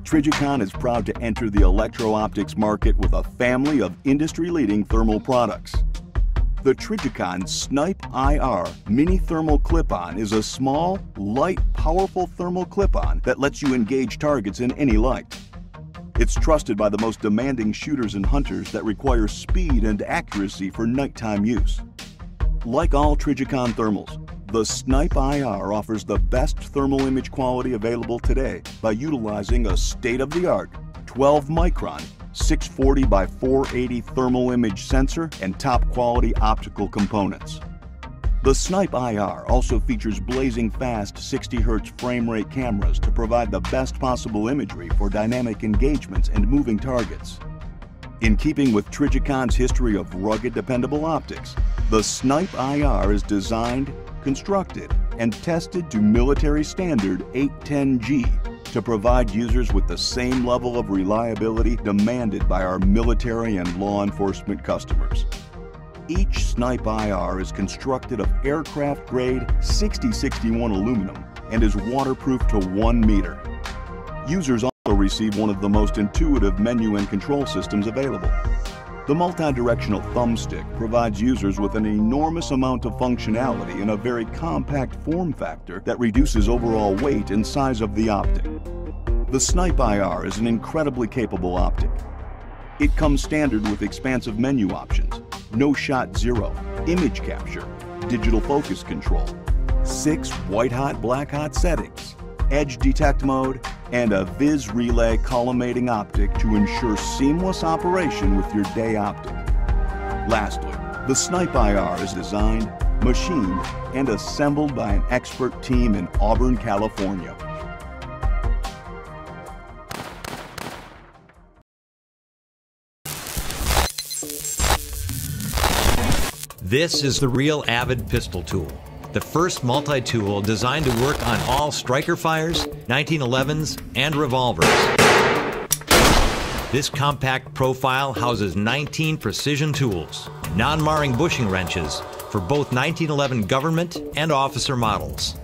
Trijicon is proud to enter the electro-optics market with a family of industry-leading thermal products. The Trijicon Snipe IR Mini Thermal Clip-On is a small, light, powerful thermal clip-on that lets you engage targets in any light. It's trusted by the most demanding shooters and hunters that require speed and accuracy for nighttime use. Like all Trijicon thermals, the Snipe IR offers the best thermal image quality available today by utilizing a state-of-the-art 12-micron 640 by 480 thermal image sensor and top-quality optical components. The Snipe IR also features blazing fast 60 Hz frame rate cameras to provide the best possible imagery for dynamic engagements and moving targets. In keeping with Trijicon's history of rugged, dependable optics, the Snipe IR is designed, constructed, and tested to military standard 810G to provide users with the same level of reliability demanded by our military and law enforcement customers. Each Snipe IR is constructed of aircraft-grade 6061 aluminum and is waterproof to 1 meter. Users also receive one of the most intuitive menu and control systems available. The multi-directional thumbstick provides users with an enormous amount of functionality in a very compact form factor that reduces overall weight and size of the optic. The Snipe IR is an incredibly capable optic. It comes standard with expansive menu options, no shot zero, image capture, digital focus control, 6 white-hot, black-hot settings, edge detect mode, and a Viz relay collimating optic to ensure seamless operation with your day optic. Lastly, the Snipe IR is designed, machined, and assembled by an expert team in Auburn, California. This is the real Avid pistol tool. The first multi-tool designed to work on all striker fires, 1911s, and revolvers. This compact profile houses 19 precision tools, non-marring bushing wrenches for both 1911 government and officer models.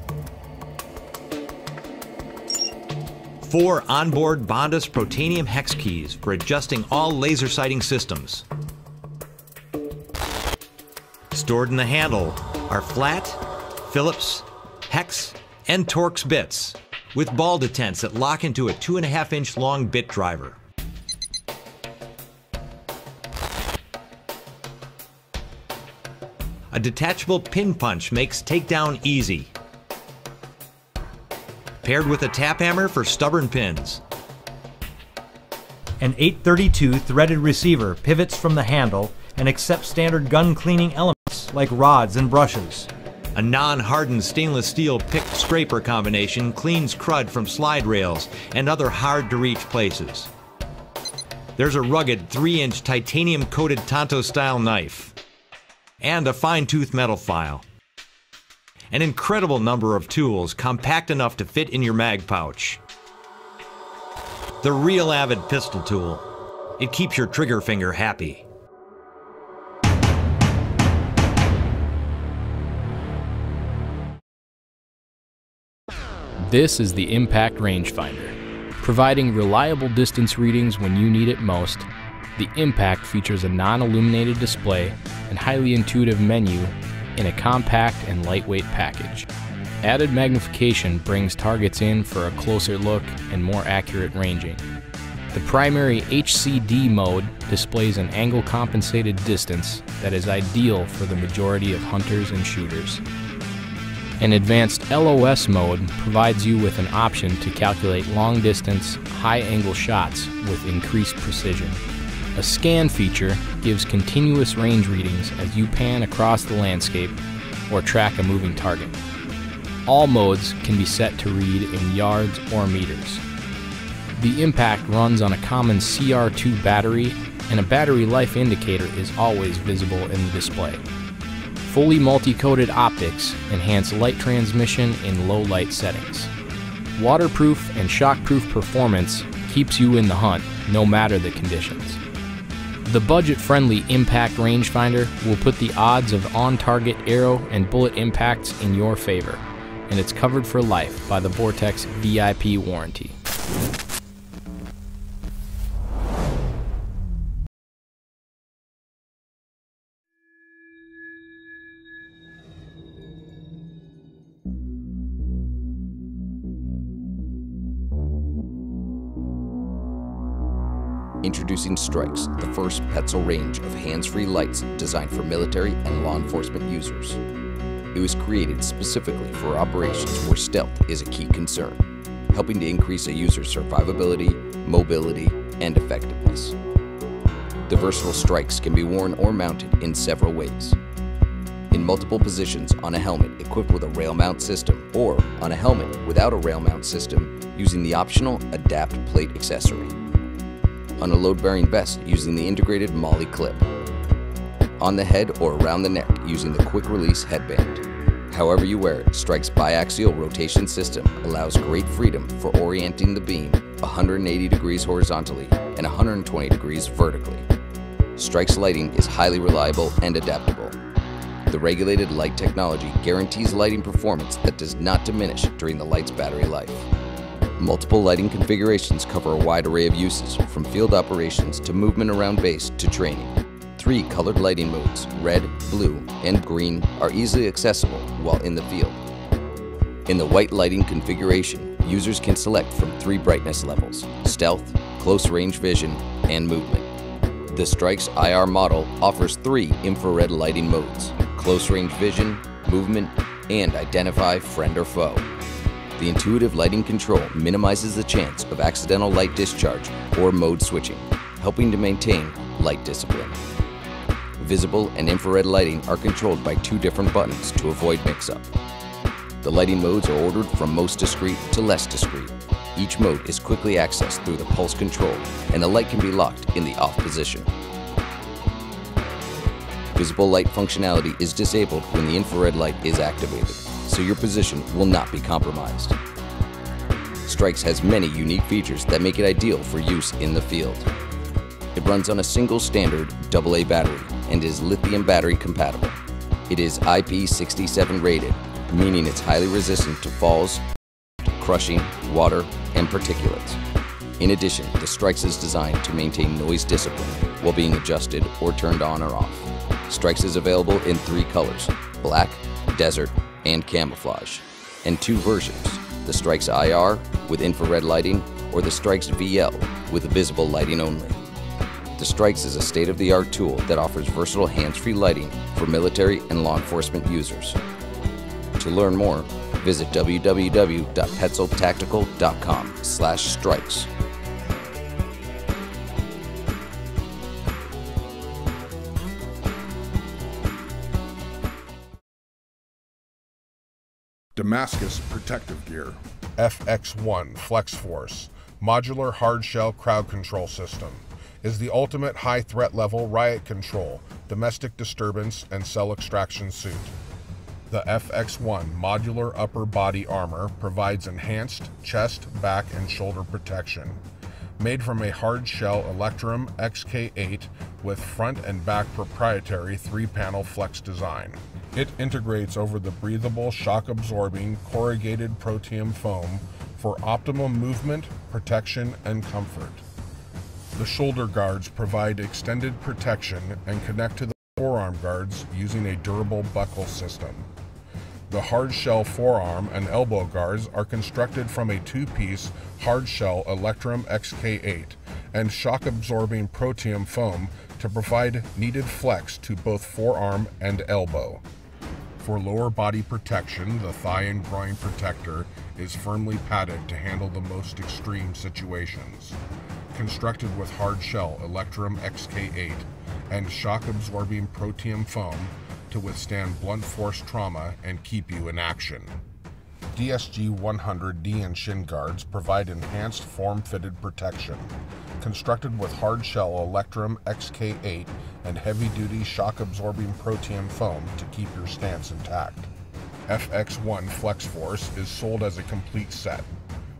4 onboard Bondus Protanium hex keys for adjusting all laser sighting systems. Stored in the handle are flat, Phillips, hex, and Torx bits with ball detents that lock into a 2.5-inch long bit driver. A detachable pin punch makes takedown easy. Paired with a tap hammer for stubborn pins. An 832 threaded receiver pivots from the handle and accepts standard gun cleaning elements like rods and brushes. A non-hardened stainless steel pick scraper combination cleans crud from slide rails and other hard-to-reach places. There's a rugged 3-inch titanium-coated Tonto-style knife. And a fine-tooth metal file. An incredible number of tools compact enough to fit in your mag pouch. The real Avid pistol tool. It keeps your trigger finger happy. This is the Impact Rangefinder. Providing reliable distance readings when you need it most, the Impact features a non-illuminated display and highly intuitive menu in a compact and lightweight package. Added magnification brings targets in for a closer look and more accurate ranging. The primary HCD mode displays an angle-compensated distance that is ideal for the majority of hunters and shooters. An advanced LOS mode provides you with an option to calculate long-distance, high-angle shots with increased precision. A scan feature gives continuous range readings as you pan across the landscape or track a moving target. All modes can be set to read in yards or meters. The Impact runs on a common CR2 battery, and a battery life indicator is always visible in the display. Fully multi-coated optics enhance light transmission in low light settings. Waterproof and shockproof performance keeps you in the hunt, no matter the conditions. The budget-friendly Impact Rangefinder will put the odds of on-target arrow and bullet impacts in your favor, and it's covered for life by the Vortex VIP warranty. Introducing Strikes, the first Petzl range of hands-free lights designed for military and law enforcement users. It was created specifically for operations where stealth is a key concern, helping to increase a user's survivability, mobility, and effectiveness. The versatile Strikes can be worn or mounted in several ways. In multiple positions on a helmet equipped with a rail mount system, or on a helmet without a rail mount system using the optional Adapt plate accessory. On a load-bearing vest using the integrated MOLLE clip. On the head or around the neck using the quick-release headband. However you wear it, Strike's biaxial rotation system allows great freedom for orienting the beam 180 degrees horizontally and 120 degrees vertically. Strike's lighting is highly reliable and adaptable. The regulated light technology guarantees lighting performance that does not diminish during the light's battery life. Multiple lighting configurations cover a wide array of uses, from field operations to movement around base to training. 3 colored lighting modes, red, blue, and green, are easily accessible while in the field. In the white lighting configuration, users can select from 3 brightness levels: stealth, close range vision, and movement. The Strikes IR model offers 3 infrared lighting modes: close range vision, movement, and identify friend or foe. The intuitive lighting control minimizes the chance of accidental light discharge or mode switching, helping to maintain light discipline. Visible and infrared lighting are controlled by 2 different buttons to avoid mix-up. The lighting modes are ordered from most discreet to less discreet. Each mode is quickly accessed through the pulse control, and the light can be locked in the off position. Visible light functionality is disabled when the infrared light is activated, so your position will not be compromised. Strikes has many unique features that make it ideal for use in the field. It runs on a single standard AA battery and is lithium battery compatible. It is IP67 rated, meaning it's highly resistant to falls, crushing, water, and particulates. In addition, the Strikes is designed to maintain noise discipline while being adjusted or turned on or off. Strikes is available in 3 colors: black, desert, and camouflage, and 2 versions: the Strikes IR with infrared lighting or the Strikes VL with visible lighting only. The Strikes is a state-of-the-art tool that offers versatile hands-free lighting for military and law enforcement users. To learn more, visit www.petzltactical.com/strikes. Damascus protective gear. FX1 Flex Force modular hard-shell crowd control system is the ultimate high-threat level riot control, domestic disturbance, and cell extraction suit. The FX1 modular upper body armor provides enhanced chest, back, and shoulder protection. Made from a hard-shell Electrum XK8 with front and back proprietary 3-panel flex design. It integrates over the breathable, shock-absorbing, corrugated proteum foam for optimum movement, protection, and comfort. The shoulder guards provide extended protection and connect to the forearm guards using a durable buckle system. The hard-shell forearm and elbow guards are constructed from a 2-piece hard-shell Electrum XK8 and shock-absorbing proteum foam to provide needed flex to both forearm and elbow. For lower body protection, the thigh and groin protector is firmly padded to handle the most extreme situations. Constructed with hard-shell Electrum XK8 and shock-absorbing proteum foam to withstand blunt force trauma and keep you in action. DSG 100 knee and shin guards provide enhanced form-fitted protection. Constructed with hard-shell Electrum XK8 and heavy-duty shock-absorbing proteum foam to keep your stance intact. FX1 Flex Force is sold as a complete set.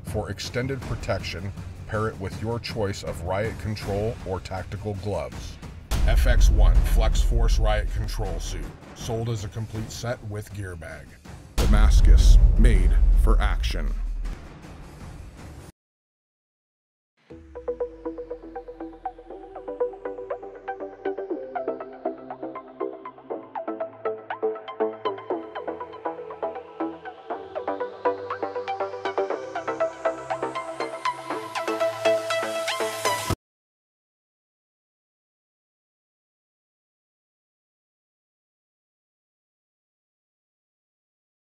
For extended protection, pair it with your choice of riot control or tactical gloves. FX1 Flex Force Riot Control Suit, sold as a complete set with gear bag. Damascus, made for action.